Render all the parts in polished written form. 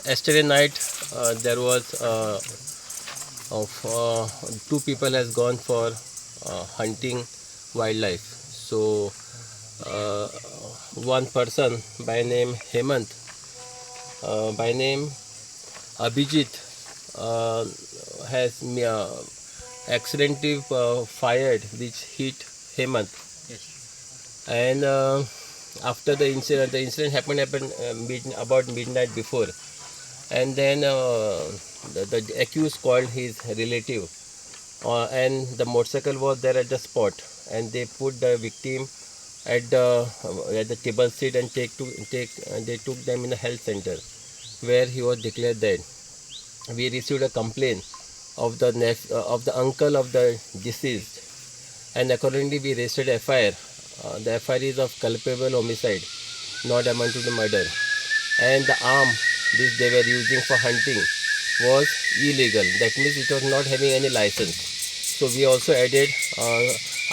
Yesterday night there was two people has gone for hunting wildlife. So uh, one person by name Hemant, by name Abhijit, uh, has accidentally fired which hit Hemant. And after the incident happened about midnight before, and then the accused called his relative, and the motorcycle was there at the spot, and they put the victim at the table seat and they took them in a health center where he was declared dead. We received a complaint of of the uncle of the deceased, and accordingly we registered FIR. The FIR is of culpable homicide, not amounting to murder, and the arm which they were using for hunting was illegal. That means it was not having any license. So we also added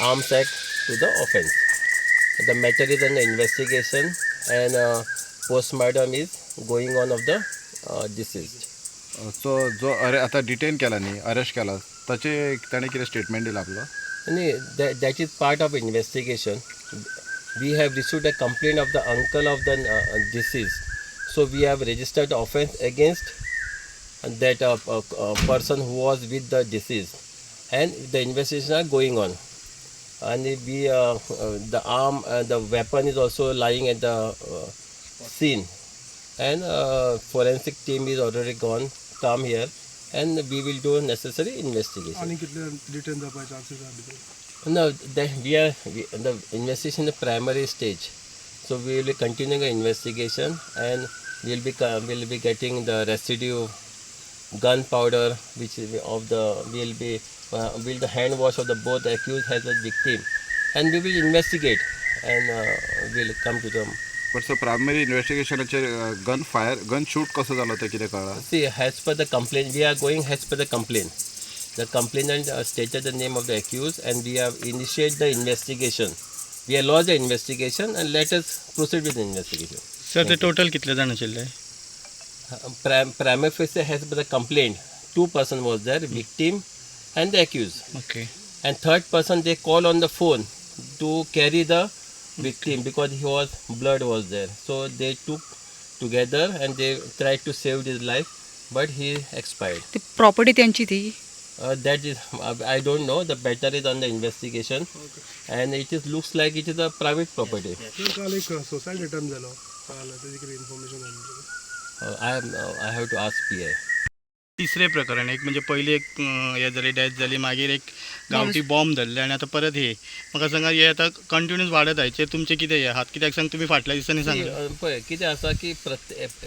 Arms Act to the offence. The matter is under investigation, and postmortem is going on of the deceased. सो जो आता detain केला न्ही, arrest केला, ताचे ताणें कितें statement दिला आपलो? That is part of investigation. We have received a complaint of the uncle of the deceased. So we have registered the offence against that person who was with the deceased, and the investigations are going on. And the arm, the weapon is also lying at the scene, and forensic team is already come here, and we will do necessary investigation. No, the investigation in the primary stage. So we will be continuing the investigation, and we'll be getting the residue gunpowder, which is of the will the hand wash of the both the accused as a victim, and we will investigate, and we'll come to the. But so primary इन्व्हेस्टिगेशनाचेर gun shoot कसो जालो ते कितें कळ्ळां? See, as per the complaint, we are going as per the complaint. The complainant stated the name of the accused, and we have initiated the investigation. We have lodged the investigation, and let us proceed with the investigation. Sir ते total कितले जाण आशिल्ले? Prima facie, as per the complaint, two person was there, victim and the accused. Okay. And third person they call on the phone to carry the victim because blood was there. So they took together and they tried to save his life, but he expired. ती property त्यांची ती? That is, I don't know. The matter is on the investigation, and it looks like it is a private property. I have to ask PI. तिसरे प्रकरण एक म्हणजे पयली एक हे जाली डेथ जाली, मागीर एक गांवठी बॉम्ब धरले, आनी आतां परत हे म्हाका सांगा, हे आतां कंटिन्यूस वाडत आयचे तुमचे कितें हे आहात? कित्याक सांग तुमी फाटल्या दिसांनी सांगला पळय कितें आसा की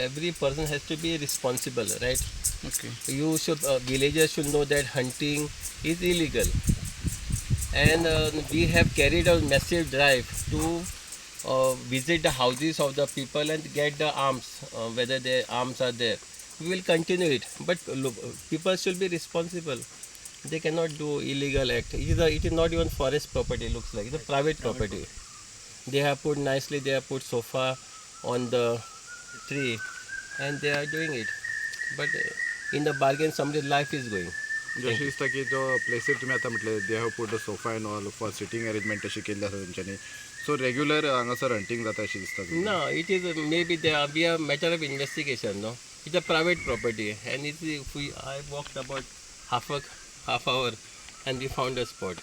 every person has to be responsible, right? Okay. You should villagers should know that hunting is illegal, and we have carried out massive drive to visit the houses of the people and get the arms, whether their arms are there. We will continue it, but people should be responsible. They cannot do illegal act. It is not even forest property. Looks like it's a private property. They have put nicely. They have put sofa on the tree, and they are doing it. But in the bargain, somebody's life is going. जशें दिसता की जो प्लेसीर तुमी आतां म्हटले they have put the sofa and all for sitting arrangement तशी केल्ली आसा तेंच्यांनी. सो रेग्युलर हांगासर हंटींग जाता अशें दिसता? No, it is maybe there be a matter of investigation. No, it's a private property, and I walked about half hour, and we found a spot.